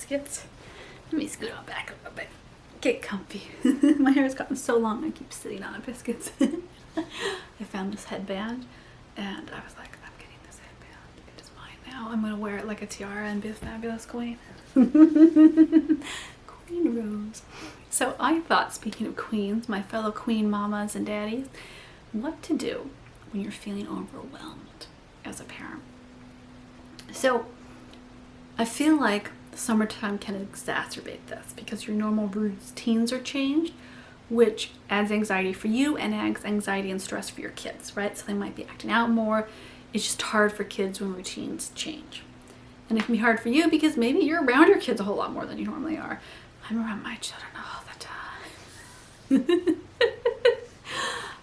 biscuits. Let me scoot on back a little bit. Get comfy. My hair has gotten so long I keep sitting on biscuits. I found this headband and I was like, I'm getting this headband. It is mine now. I'm gonna wear it like a tiara and be a fabulous queen. Queen Rose. So I thought, speaking of queens, my fellow queen mamas and daddies, what to do when you're feeling overwhelmed as a parent. So I feel like summertime can exacerbate this because your normal routines are changed, which adds anxiety for you and adds anxiety and stress for your kids, right? So they might be acting out more. It's just hard for kids when routines change. And it can be hard for you because maybe you're around your kids a whole lot more than you normally are. I'm around my children all the time.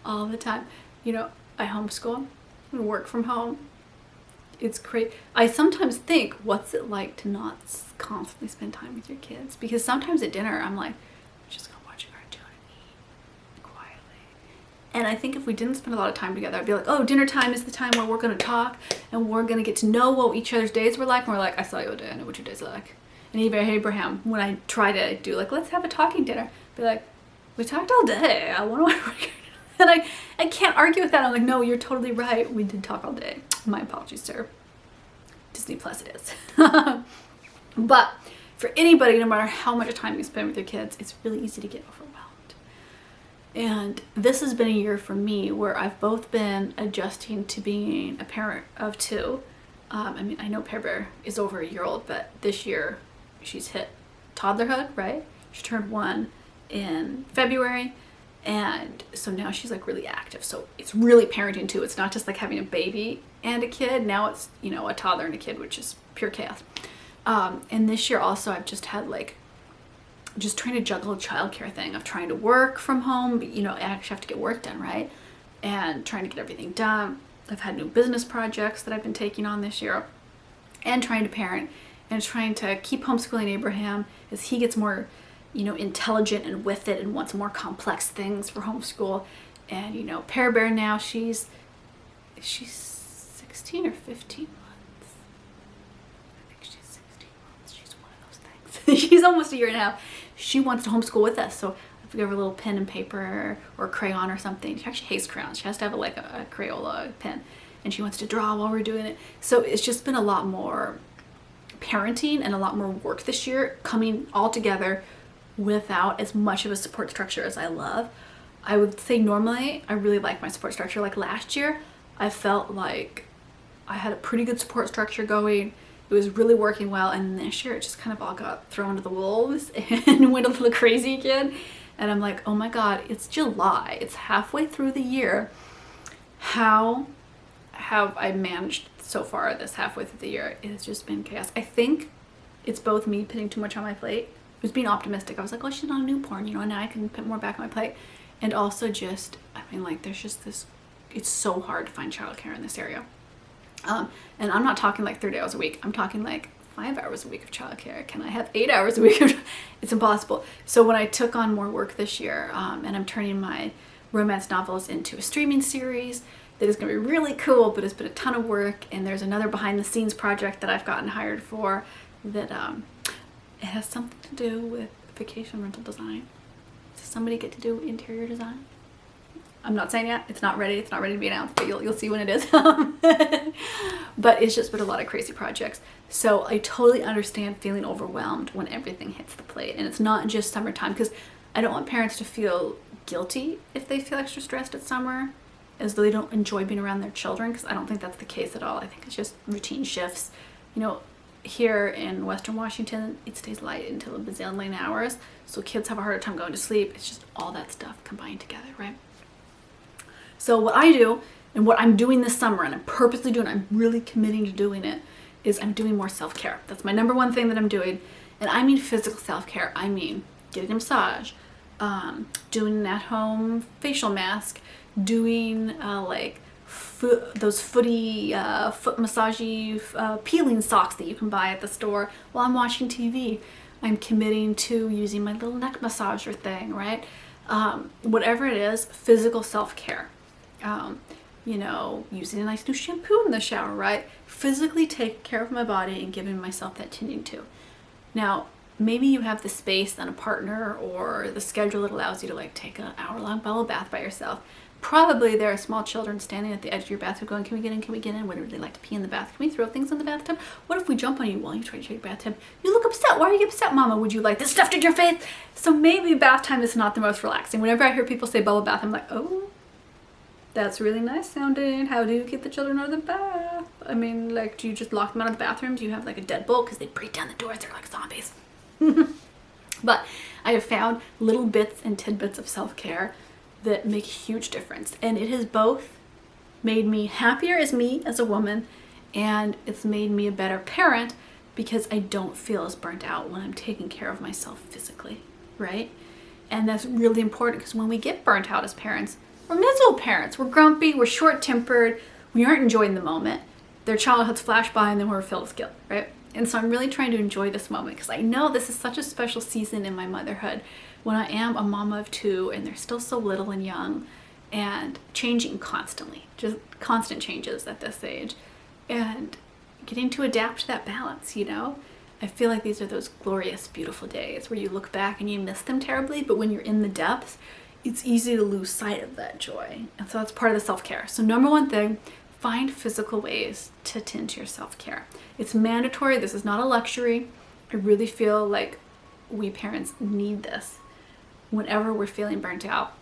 All the time. You know, I homeschool and work from home. It's great. I sometimes think, what's it like to not constantly spend time with your kids? Because sometimes at dinner, I'm like, I'm just gonna watch a cartoon and eat quietly. And I think if we didn't spend a lot of time together, I'd be like, oh, dinner time is the time where we're gonna talk and we're gonna get to know what each other's days were like. And we're like, I saw you all day, I know what your days are like. And even Abraham, when I try to do like, let's have a talking dinner, be like, we talked all day. I want to work. And I can't argue with that. I'm like, no, you're totally right. We did talk all day. My apologies, sir. Disney Plus it is. But for anybody, no matter how much time you spend with your kids, it's really easy to get overwhelmed. And this has been a year for me where I've both been adjusting to being a parent of two. I mean, I know Pear Bear is over a year old, but this year she's hit toddlerhood, right? She turned 1 in February. And so now she's like really active. So it's really parenting too. It's not just like having a baby and a kid. Now it's, you know, a toddler and a kid, which is pure chaos. And this year also I've just had like, just trying to juggle a childcare thing of trying to work from home, but you know, I actually have to get work done, right? And trying to get everything done. I've had new business projects that I've been taking on this year and trying to parent and trying to keep homeschooling Abraham as he gets more, you know, intelligent and with it and wants more complex things for homeschool. And, you know, Pear Bear now, she's 16 or 15 months. I think she's 16 months. She's one of those things. She's almost a year and a half. She wants to homeschool with us. So I give her a little pen and paper or crayon or something. She actually hates crayons. She has to have like a Crayola pen. And she wants to draw while we're doing it. So it's just been a lot more parenting and a lot more work this year coming all together without as much of a support structure as I love. I would say normally I really like my support structure. Like last year, I felt like I had a pretty good support structure going. It was really working well. And this year it just kind of all got thrown to the wolves and went a little crazy again. And I'm like, oh my God, it's July. It's halfway through the year. How have I managed so far this halfway through the year? It has just been chaos. I think it's both me putting too much on my plate. I was being optimistic. I was like, oh, she's on a newborn, you know, and now I can put more back on my plate. And also just, I mean, like, there's just this, it's so hard to find childcare in this area. And I'm not talking like 30 hours a week. I'm talking like 5 hours a week of childcare. Can I have 8 hours a week? It's impossible. So when I took on more work this year, and I'm turning my romance novels into a streaming series that is going to be really cool, but it's been a ton of work. And there's another behind the scenes project that I've gotten hired for that, it has something to do with vacation rental design. Does somebody get to do interior design? I'm not saying yet. It's not ready. It's not ready to be announced, but you'll see when it is. But it's just been a lot of crazy projects. So I totally understand feeling overwhelmed when everything hits the plate. And it's not just summertime, because I don't want parents to feel guilty if they feel extra stressed at summer, as though they don't enjoy being around their children, because I don't think that's the case at all. I think it's just routine shifts. You know, here in Western Washington, it stays light until a bazillion hours, so kids have a harder time going to sleep. It's just all that stuff combined together, right? So what I do, and what I'm doing this summer, and I'm purposely doing, I'm really committing to doing it, is I'm doing more self-care. That's my number one thing that I'm doing. And I mean physical self-care. I mean getting a massage, doing an at-home facial mask, doing like those foot massagey peeling socks that you can buy at the store while I'm watching TV. I'm committing to using my little neck massager thing, right? Whatever it is, physical self-care. You know, using a nice new shampoo in the shower, right? Physically taking care of my body and giving myself that tending to. Now, maybe you have the space and a partner or the schedule that allows you to like take an hour-long bubble bath by yourself. Probably there are small children standing at the edge of your bathtub going, can we get in, can we get in? Would they like to pee in the bath? Can we throw things in the bathtub? What if we jump on you while you try to take a bathtub? You look upset. Why are you upset, Mama? Would you like this stuffed in your face? So maybe bath time is not the most relaxing. Whenever I hear people say bubble bath, I'm like, oh, that's really nice sounding. How do you get the children out of the bath? I mean, like, do you just lock them out of the bathroom? Do you have like a deadbolt? Because they break down the doors. They're like zombies. But I have found little bits and tidbits of self-care that make a huge difference. And it has both made me happier as me as a woman, and it's made me a better parent because I don't feel as burnt out when I'm taking care of myself physically, right? And that's really important because when we get burnt out as parents, we're miserable parents. We're grumpy, we're short-tempered, we aren't enjoying the moment. Their childhoods flash by and then we're filled with guilt, right? And so I'm really trying to enjoy this moment because I know this is such a special season in my motherhood when I am a mama of two and they're still so little and young and changing constantly, just constant changes at this age, and getting to adapt to that balance, you know? I feel like these are those glorious, beautiful days where you look back and you miss them terribly, but when you're in the depths, it's easy to lose sight of that joy. And so that's part of the self-care. So number one thing, find physical ways to tend to your self-care. It's mandatory. This is not a luxury. I really feel like we parents need this whenever we're feeling burnt out,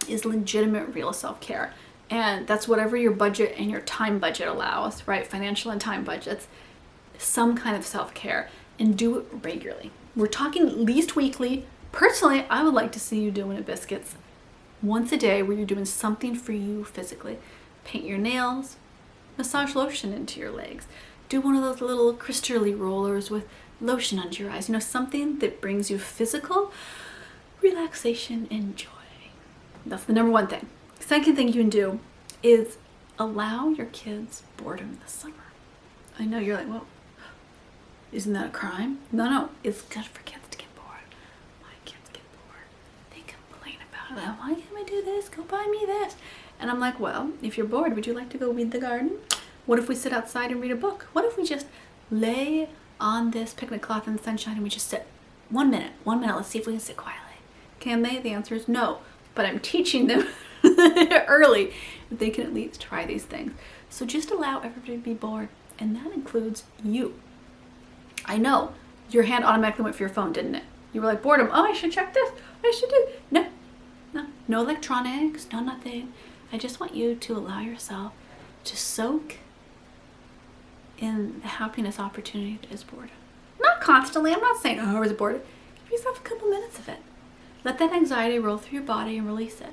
is legitimate, real self-care. And that's whatever your budget and your time budget allows, right? Financial and time budgets, some kind of self-care, and do it regularly. We're talking at least weekly. Personally, I would like to see you doing a biscuits once a day where you're doing something for you physically. Paint your nails, massage lotion into your legs, do one of those little crystally rollers with lotion under your eyes, you know, something that brings you physical relaxation and joy. That's the number one thing. Second thing you can do is allow your kids boredom this summer. I know you're like, well, isn't that a crime? No, it's good for kids to get bored. My kids get bored. They complain about it. Why can't we do this? Go buy me this. And I'm like, well, if you're bored, would you like to go weed the garden? What if we sit outside and read a book? What if we just lay on this picnic cloth in the sunshine and we just sit 1 minute, let's see if we can sit quietly. Can they? The answer is no, but I'm teaching them early that they can at least try these things. So just allow everybody to be bored, and that includes you. I know your hand automatically went for your phone, didn't it? You were like, boredom, oh, I should check this, I should do, no electronics, no nothing. I just want you to allow yourself to soak in the happiness opportunity that is boredom. Not constantly, I'm not saying, oh, I was bored. Give yourself a couple minutes of it. Let that anxiety roll through your body and release it.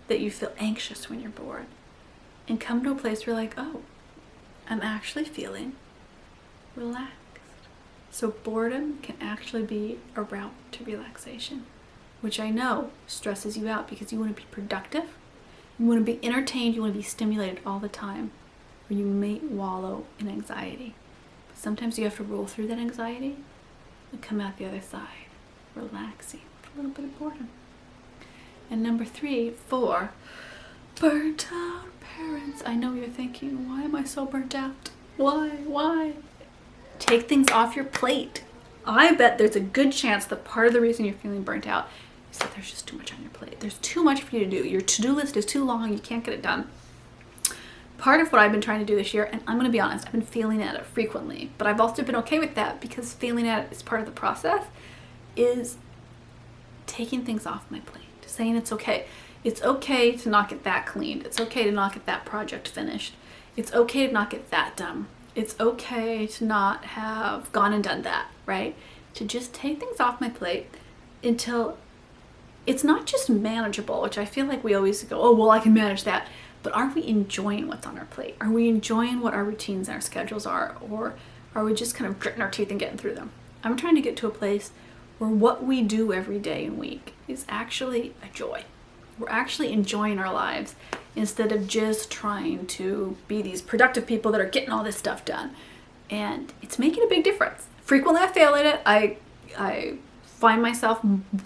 That you feel anxious when you're bored. And come to a place where you're like, oh, I'm actually feeling relaxed. So boredom can actually be a route to relaxation, which I know stresses you out because you want to be productive, you want to be entertained, you want to be stimulated all the time, or you may wallow in anxiety. But sometimes you have to roll through that anxiety and come out the other side, relaxing with a little bit of boredom. And number 3, for burnt out parents. I know you're thinking, why am I so burnt out? Why? Take things off your plate. I bet there's a good chance that part of the reason you're feeling burnt out is that there's just too much on your plate. There's too much for you to do. Your to-do list is too long. You can't get it done. Part of what I've been trying to do this year, and I'm going to be honest, I've been failing at it frequently, but I've also been okay with that because failing at it is part of the process, is taking things off my plate. Saying it's okay. It's okay to not get that cleaned. It's okay to not get that project finished. It's okay to not get that done. It's okay to not have gone and done that, right? To just take things off my plate until it's not just manageable, which I feel like we always go, oh, well, I can manage that. But are we enjoying what's on our plate? Are we enjoying what our routines and our schedules are? Or are we just kind of gritting our teeth and getting through them? I'm trying to get to a place where what we do every day and week is actually a joy. We're actually enjoying our lives instead of just trying to be these productive people that are getting all this stuff done. And it's making a big difference. Frequently I fail at it. I find myself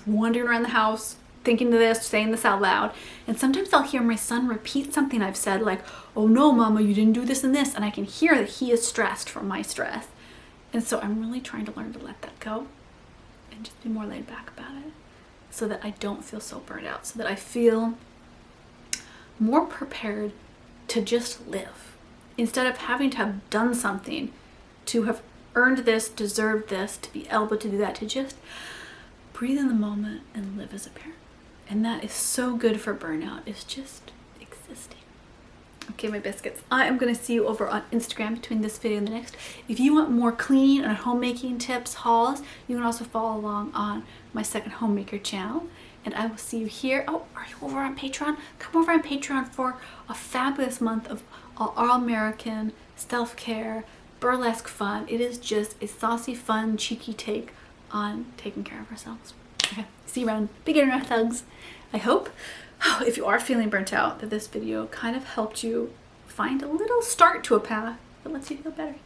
wandering around the house thinking to this, saying this out loud. And sometimes I'll hear my son repeat something I've said, like, oh no, Mama, you didn't do this and this. And I can hear that he is stressed from my stress. And so I'm really trying to learn to let that go and just be more laid back about it, so that I don't feel so burnt out, so that I feel more prepared to just live, instead of having to have done something to have earned this, deserved this, to be able to do that, to just breathe in the moment and live as a parent. And that is so good for burnout, is just existing. Okay, my biscuits, I am going to see you over on Instagram between this video and the next. If you want more cleaning and homemaking tips, hauls, you can also follow along on my second homemaker channel. And I will see you here. Oh, are you over on Patreon? Come over on Patreon for a fabulous month of all-American self-care, burlesque fun. It is just a saucy, fun, cheeky take on taking care of ourselves. Okay, see you around. Big internet hugs. I hope, if you are feeling burnt out, that this video kind of helped you find a little start to a path that lets you feel better.